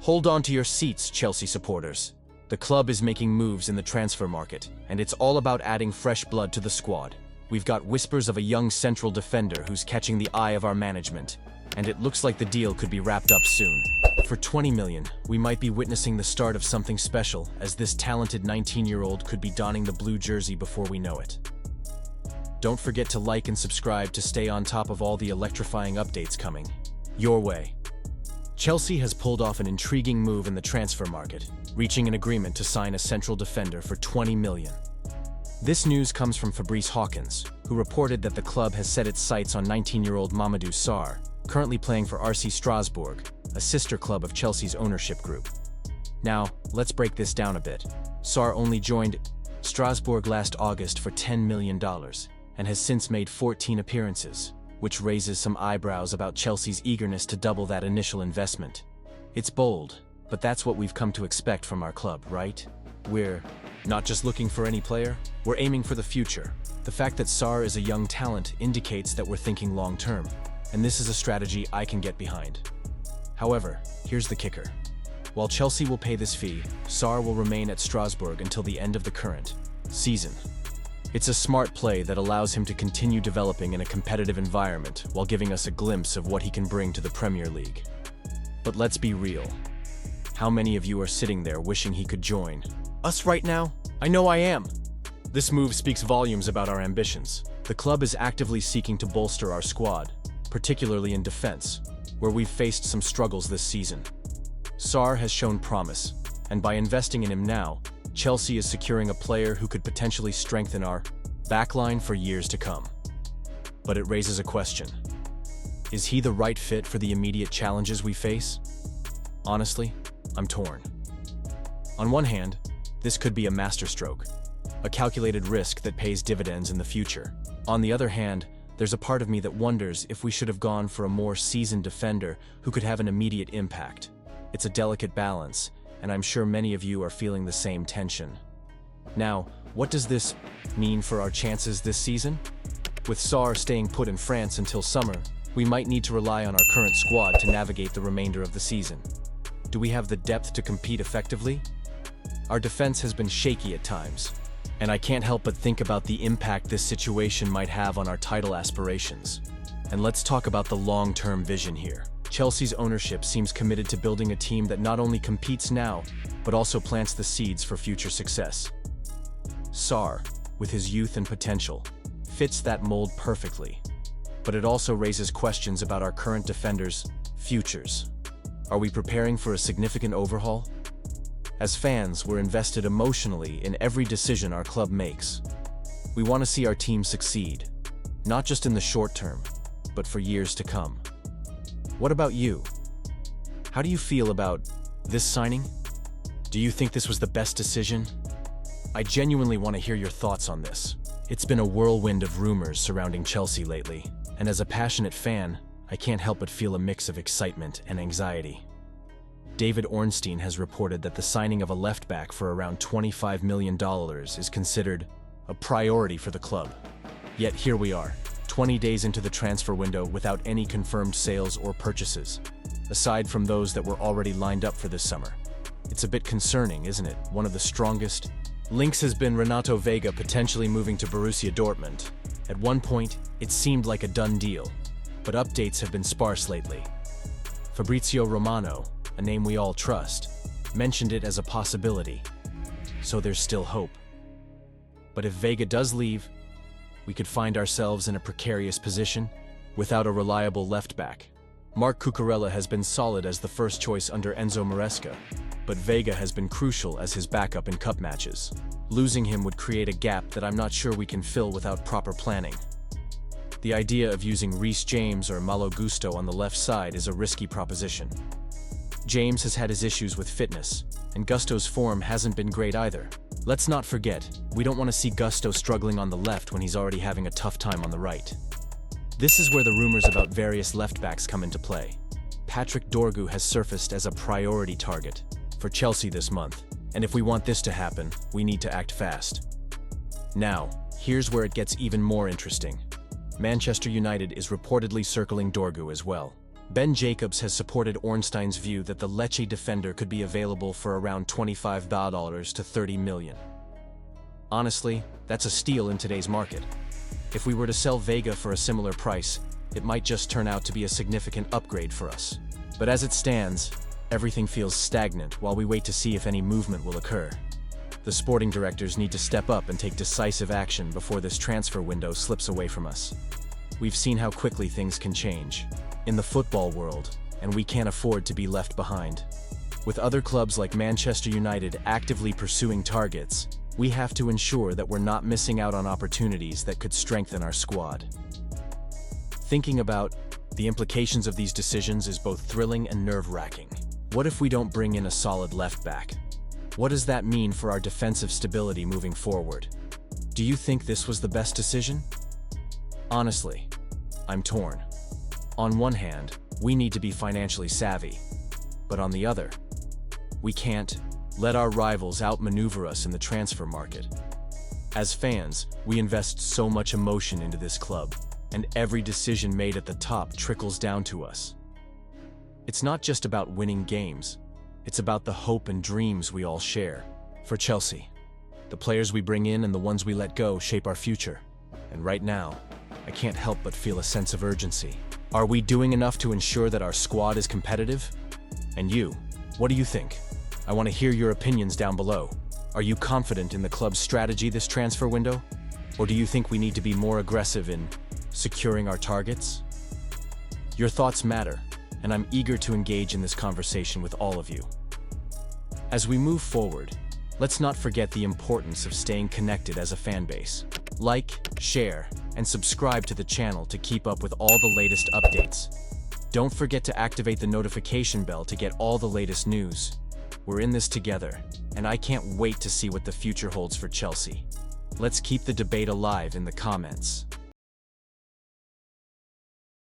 Hold on to your seats, Chelsea supporters. The club is making moves in the transfer market, and it's all about adding fresh blood to the squad. We've got whispers of a young central defender who's catching the eye of our management, and it looks like the deal could be wrapped up soon. For 20 million, we might be witnessing the start of something special, as this talented 19-year-old could be donning the blue jersey before we know it. Don't forget to like and subscribe to stay on top of all the electrifying updates coming your way. Chelsea has pulled off an intriguing move in the transfer market, reaching an agreement to sign a central defender for 20 million. This news comes from Fabrice Hawkins, who reported that the club has set its sights on 19-year-old Mamadou Sarr, currently playing for RC Strasbourg, a sister club of Chelsea's ownership group. Now, let's break this down a bit. Sarr only joined Strasbourg last August for $10 million, and has since made 14 appearances, which raises some eyebrows about Chelsea's eagerness to double that initial investment. It's bold, but that's what we've come to expect from our club, right? We're not just looking for any player, we're aiming for the future. The fact that Sarr is a young talent indicates that we're thinking long-term, and this is a strategy I can get behind. However, here's the kicker. While Chelsea will pay this fee, Sarr will remain at Strasbourg until the end of the current season. It's a smart play that allows him to continue developing in a competitive environment while giving us a glimpse of what he can bring to the Premier League. But let's be real. How many of you are sitting there wishing he could join us right now? I know I am. This move speaks volumes about our ambitions. The club is actively seeking to bolster our squad, particularly in defense, where we've faced some struggles this season. Sarr has shown promise, and by investing in him now, Chelsea is securing a player who could potentially strengthen our backline for years to come. But it raises a question. Is he the right fit for the immediate challenges we face? Honestly, I'm torn. On one hand, this could be a masterstroke, a calculated risk that pays dividends in the future. On the other hand, there's a part of me that wonders if we should have gone for a more seasoned defender who could have an immediate impact. It's a delicate balance, and I'm sure many of you are feeling the same tension. Now, what does this mean for our chances this season? With Sarr staying put in France until summer, we might need to rely on our current squad to navigate the remainder of the season. Do we have the depth to compete effectively? Our defense has been shaky at times, and I can't help but think about the impact this situation might have on our title aspirations. And let's talk about the long-term vision here. Chelsea's ownership seems committed to building a team that not only competes now, but also plants the seeds for future success. Sarr, with his youth and potential, fits that mold perfectly. But it also raises questions about our current defenders' futures. Are we preparing for a significant overhaul? As fans, we're invested emotionally in every decision our club makes. We want to see our team succeed, not just in the short term, but for years to come. What about you? How do you feel about this signing? Do you think this was the best decision? I genuinely want to hear your thoughts on this. It's been a whirlwind of rumors surrounding Chelsea lately, and as a passionate fan, I can't help but feel a mix of excitement and anxiety. David Ornstein has reported that the signing of a left-back for around $25 million is considered a priority for the club. Yet here we are, 20 days into the transfer window without any confirmed sales or purchases, aside from those that were already lined up for this summer. It's a bit concerning, isn't it? One of the strongest links has been Renato Vega potentially moving to Borussia Dortmund. At one point, it seemed like a done deal, but updates have been sparse lately. Fabrizio Romano, a name we all trust, mentioned it as a possibility, so there's still hope. But if Vega does leave, we could find ourselves in a precarious position without a reliable left-back. Marc Cucurella has been solid as the first choice under Enzo Maresca, but Vega has been crucial as his backup in cup matches. Losing him would create a gap that I'm not sure we can fill without proper planning. The idea of using Reece James or Malo Gusto on the left side is a risky proposition. James has had his issues with fitness, and Gusto's form hasn't been great either. Let's not forget, we don't want to see Gusto struggling on the left when he's already having a tough time on the right. This is where the rumors about various left-backs come into play. Patrick Dorgu has surfaced as a priority target for Chelsea this month, and if we want this to happen, we need to act fast. Now, here's where it gets even more interesting. Manchester United is reportedly circling Dorgu as well. Ben Jacobs has supported Ornstein's view that the Lecce defender could be available for around $25 to $30 million. Honestly, that's a steal in today's market. If we were to sell Vega for a similar price, it might just turn out to be a significant upgrade for us. But as it stands, everything feels stagnant while we wait to see if any movement will occur. The sporting directors need to step up and take decisive action before this transfer window slips away from us. We've seen how quickly things can change in the football world, and we can't afford to be left behind. With other clubs like Manchester United actively pursuing targets, we have to ensure that we're not missing out on opportunities that could strengthen our squad. Thinking about the implications of these decisions is both thrilling and nerve-wracking. What if we don't bring in a solid left back? What does that mean for our defensive stability moving forward? Do you think this was the best decision? Honestly, I'm torn. On one hand, we need to be financially savvy, but on the other, we can't let our rivals outmaneuver us in the transfer market. As fans, we invest so much emotion into this club, and every decision made at the top trickles down to us. It's not just about winning games, it's about the hope and dreams we all share. For Chelsea, the players we bring in and the ones we let go shape our future. And right now, I can't help but feel a sense of urgency. Are we doing enough to ensure that our squad is competitive? And you, what do you think? I want to hear your opinions down below. Are you confident in the club's strategy this transfer window? Or do you think we need to be more aggressive in securing our targets? Your thoughts matter, and I'm eager to engage in this conversation with all of you. As we move forward, let's not forget the importance of staying connected as a fan base. Like, share, and subscribe to the channel to keep up with all the latest updates. Don't forget to activate the notification bell to get all the latest news. We're in this together, and I can't wait to see what the future holds for Chelsea. Let's keep the debate alive in the comments.